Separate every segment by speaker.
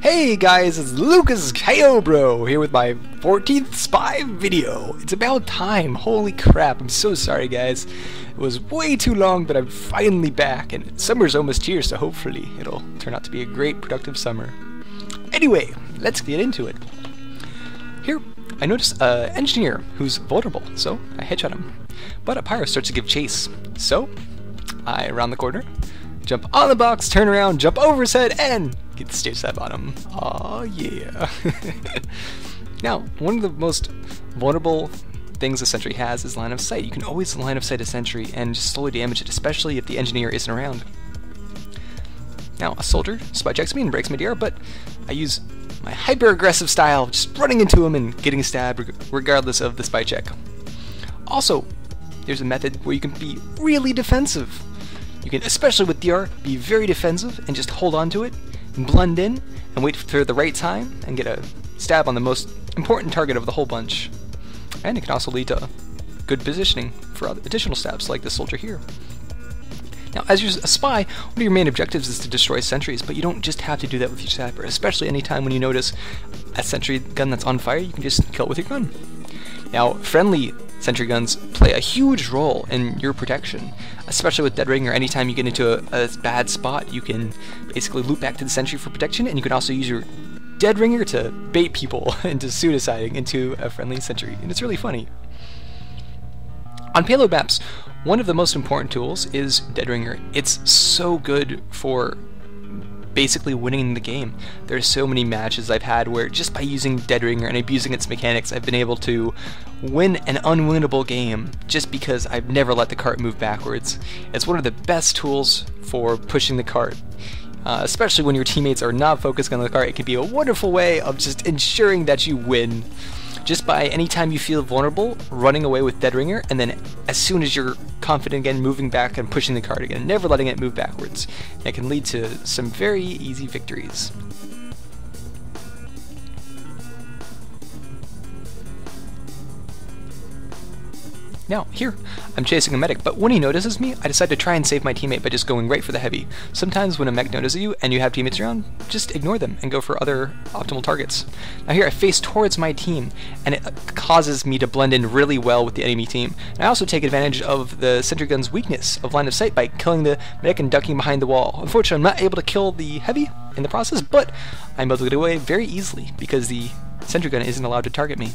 Speaker 1: Hey guys, it's LucasKoBro here with my 14th spy video. It's about time. Holy crap, I'm so sorry guys. It was way too long, but I'm finally back, and summer's almost here, so hopefully it'll turn out to be a great, productive summer. Anyway, let's get into it. Here, I notice an engineer who's vulnerable, so I headshot him. But a pyro starts to give chase, so I round the corner, jump on the box, turn around, jump over his head, and get the stair-stab on him. Aw, yeah. Now, one of the most vulnerable things a sentry has is line of sight. You can always line of sight a sentry and just slowly damage it, especially if the engineer isn't around. Now, a soldier spy checks me and breaks my DR, but I use my hyper-aggressive style, just running into him and getting stabbed regardless of the spy check. Also, there's a method where you can be really defensive. You can, especially with DR, be very defensive and just hold on to it, blend in, and wait for the right time and get a stab on the most important target of the whole bunch. And it can also lead to good positioning for additional stabs like this soldier here. Now, as you're a spy, one of your main objectives is to destroy sentries, but you don't just have to do that with your sniper, especially anytime when you notice a sentry gun that's on fire, you can just kill it with your gun. Now, friendly sentry guns play a huge role in your protection, especially with dead ring, or anytime you get into a bad spot, you can basically loop back to the sentry for protection, and you can also use your dead ringer to bait people into suiciding into a friendly sentry, and it's really funny. On payload maps, one of the most important tools is dead ringer. It's so good for basically winning the game. There's so many matches I've had where just by using dead ringer and abusing its mechanics, I've been able to win an unwinnable game just because I've never let the cart move backwards. It's one of the best tools for pushing the cart. Especially when your teammates are not focused on the cart, it can be a wonderful way of just ensuring that you win. Just by any time you feel vulnerable, running away with dead ringer, and then as soon as you're confident again, moving back and pushing the cart again, never letting it move backwards. And it can lead to some very easy victories. Now, here, I'm chasing a medic, but when he notices me, I decide to try and save my teammate by just going right for the heavy. Sometimes when a mech notices you and you have teammates around, just ignore them and go for other optimal targets. Now here, I face towards my team, and it causes me to blend in really well with the enemy team. And I also take advantage of the sentry gun's weakness of line of sight by killing the medic and ducking behind the wall. Unfortunately, I'm not able to kill the heavy in the process, but I'm able to get away very easily because the sentry gun isn't allowed to target me.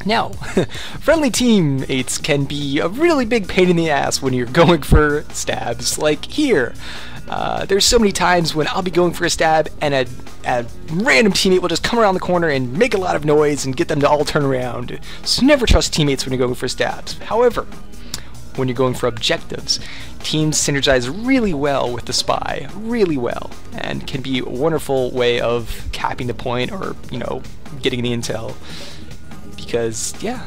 Speaker 1: Now, friendly teammates can be a really big pain in the ass when you're going for stabs, like here. There's so many times when I'll be going for a stab and a random teammate will just come around the corner and make a lot of noise and get them to all turn around. So never trust teammates when you're going for stabs. However, when you're going for objectives, teams synergize really well with the spy, really well, and can be a wonderful way of capping the point or, you know, getting the intel. Because, yeah,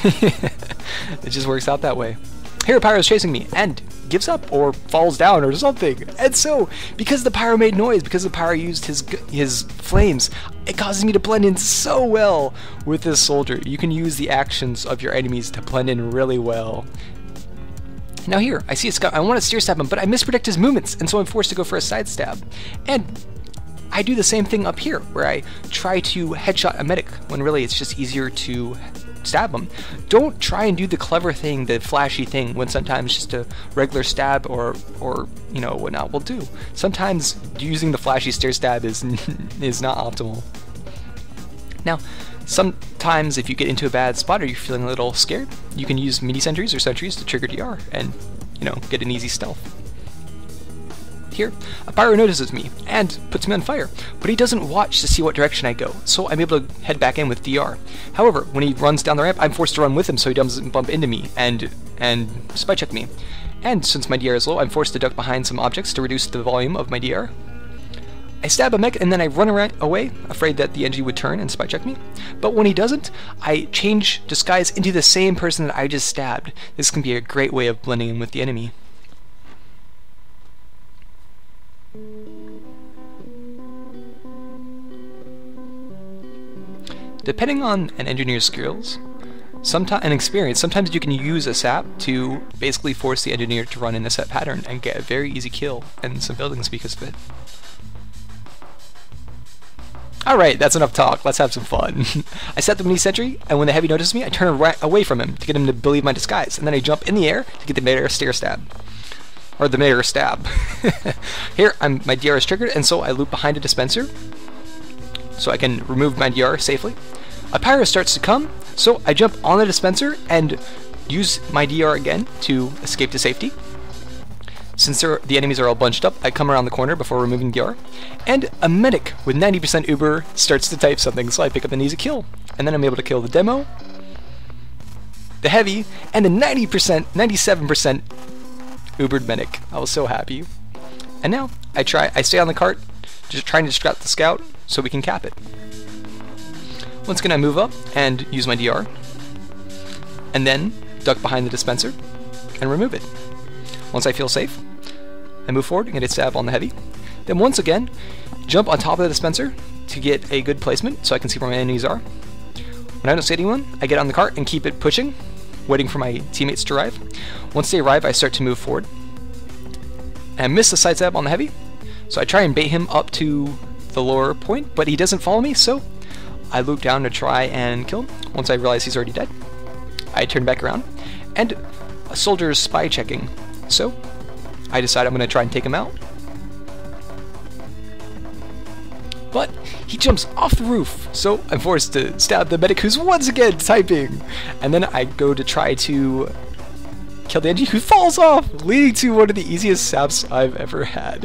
Speaker 1: it just works out that way. Here a pyro is chasing me and gives up or falls down or something. And so, because the pyro made noise, because the pyro used his flames, it causes me to blend in so well with this soldier. You can use the actions of your enemies to blend in really well. Now here, I see a scout. I want to stair-stab him, but I mispredict his movements, and so I'm forced to go for a side stab. And I do the same thing up here, where I try to headshot a medic, when really it's just easier to stab them. Don't try and do the clever thing, the flashy thing, when sometimes just a regular stab or you know, whatnot will do. Sometimes using the flashy stair stab is not optimal. Now, sometimes if you get into a bad spot or you're feeling a little scared, you can use mini sentries or sentries to trigger DR and, you know, get an easy stealth. Here, a pyro notices me and puts me on fire, but he doesn't watch to see what direction I go, so I'm able to head back in with DR. However, when he runs down the ramp, I'm forced to run with him so he doesn't bump into me and spy check me. And since my DR is low, I'm forced to duck behind some objects to reduce the volume of my DR. I stab a mech and then I run away, afraid that the enemy would turn and spy check me. But when he doesn't, I change disguise into the same person that I just stabbed. This can be a great way of blending in with the enemy. Depending on an engineer's skills and experience, sometimes you can use a sap to basically force the engineer to run in a set pattern and get a very easy kill and some buildings because of it. Alright, that's enough talk. Let's have some fun. I set the mini sentry, and when the heavy notices me, I turn away from him to get him to believe my disguise, and then I jump in the air to get the mid-air stair-stab. Or the mid-air stab. Here, my DR is triggered, and so I loop behind a dispenser, so I can remove my DR safely. A pyro starts to come, so I jump on the dispenser and use my DR again to escape to safety. Since the enemies are all bunched up, I come around the corner before removing DR, and a medic with 90% Uber starts to type something, so I pick up an easy kill. And then I'm able to kill the demo, the heavy, and the 97% Ubered medic. I was so happy. And now, I stay on the cart, just trying to distract the scout, so we can cap it. Once again, I move up and use my DR, and then duck behind the dispenser and remove it. Once I feel safe, I move forward and get a stab on the heavy. Then once again, jump on top of the dispenser to get a good placement so I can see where my enemies are. When I don't see anyone, I get on the cart and keep it pushing, waiting for my teammates to arrive. Once they arrive, I start to move forward. And I miss the side stab on the heavy, so I try and bait him up to the lower point, but he doesn't follow me, so I loop down to try and kill him. Once I realize he's already dead, I turn back around, and a soldier is spy checking. So, I decide I'm going to try and take him out. But he jumps off the roof, so I'm forced to stab the medic who's once again typing. And then I go to try to kill the enemy who falls off, leading to one of the easiest stabs I've ever had.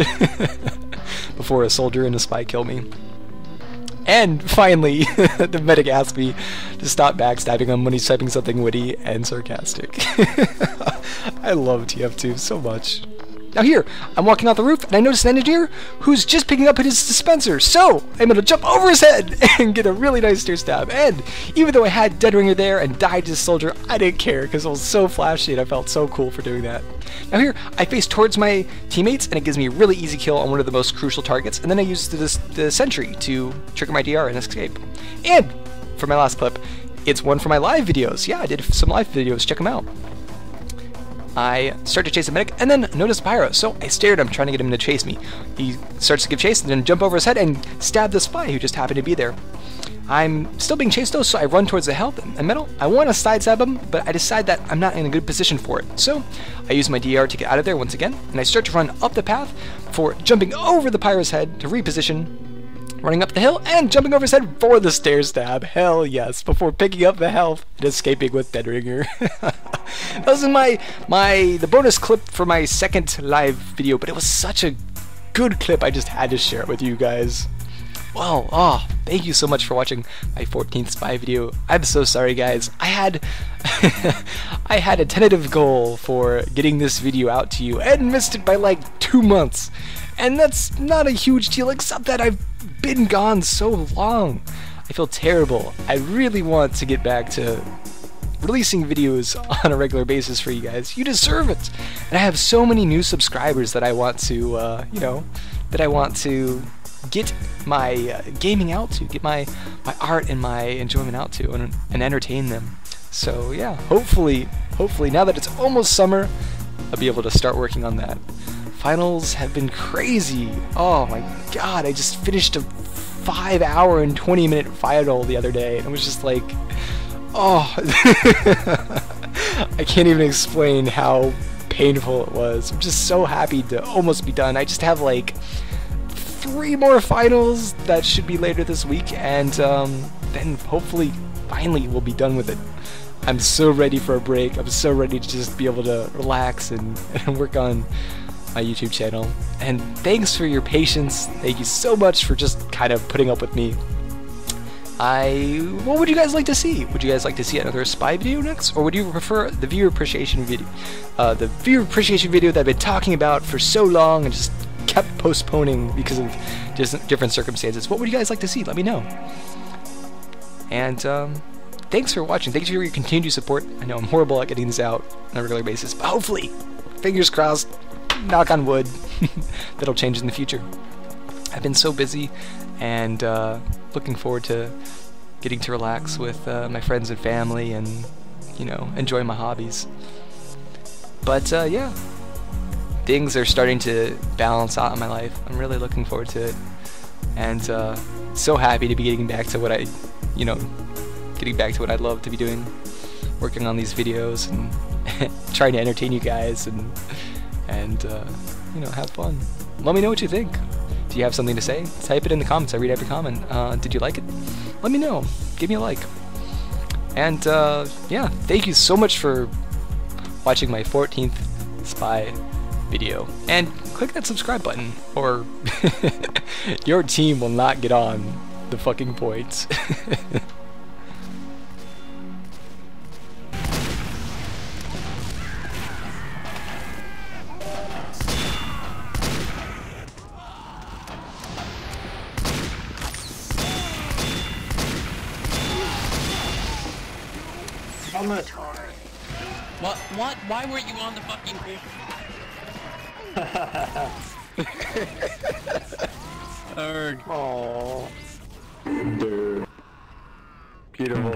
Speaker 1: Before a soldier and a spy kill me. And finally, the medic asked me to stop backstabbing him when he's typing something witty and sarcastic. I love TF2 so much. Now here, I'm walking off the roof and I notice an engineer who's just picking up his dispenser, so I'm able to jump over his head and get a really nice stair stab. And even though I had Dead Ringer there and died to soldier, I didn't care because it was so flashy and I felt so cool for doing that. Now here, I face towards my teammates and it gives me a really easy kill on one of the most crucial targets, and then I use the sentry to trigger my DR and escape. And for my last clip, it's one for my live videos. Yeah, I did some live videos, check them out. I start to chase a medic and then notice Pyro, so I stare at him trying to get him to chase me. He starts to give chase and then jump over his head and stab the spy who just happened to be there. I'm still being chased though, so I run towards the health and metal. I want to sidestab him, but I decide that I'm not in a good position for it. So I use my DR to get out of there once again, and I start to run up the path for jumping over the Pyro's head to reposition, running up the hill, and jumping over his head for the stair stab. Hell yes, before picking up the health and escaping with Dead Ringer. That was the bonus clip for my second live video, but it was such a good clip, I just had to share it with you guys. Well, thank you so much for watching my 14th spy video. I'm so sorry guys. I had I had a tentative goal for getting this video out to you and missed it by like 2 months. And that's not a huge deal, except that I've been gone so long. I feel terrible. I really want to get back to releasing videos on a regular basis for you guys. You deserve it. And I have so many new subscribers that I want to, get my gaming out to, get my art and my enjoyment out to, and entertain them. So yeah, hopefully, now that it's almost summer, I'll be able to start working on that. Finals have been crazy. Oh my god, I just finished a 5-hour and 20-minute final the other day, and it was just like, oh, I can't even explain how painful it was. I'm just so happy to almost be done. I just have like 3 more finals that should be later this week, and then hopefully, finally, we'll be done with it. I'm so ready for a break. I'm so ready to just be able to relax and work on my YouTube channel. And thanks for your patience. Thank you so much for just kind of putting up with me. What would you guys like to see? Would you guys like to see another spy video next, or would you prefer the viewer appreciation video? The viewer appreciation video that I've been talking about for so long and just kept postponing because of just different circumstances. What would you guys like to see? Let me know. And thanks for watching. Thanks for your continued support. I know I'm horrible at getting this out on a regular basis, but hopefully, fingers crossed, knock on wood, that'll change in the future. I've been so busy, and looking forward to getting to relax with my friends and family, and enjoy my hobbies. But yeah, things are starting to balance out in my life. I'm really looking forward to it, and so happy to be getting back to what I, you know, getting back to what I'd love to be doing, working on these videos and trying to entertain you guys and you know, have fun. Let me know what you think. Do you have something to say? Type it in the comments. I read every comment. Did you like it? Let me know. Give me a like. And yeah, thank you so much for watching my 14th spy video. And click that subscribe button, or your team will not get on the fucking points.
Speaker 2: What? Why weren't you on the fucking Erg.
Speaker 3: Aww. Dude. Beautiful.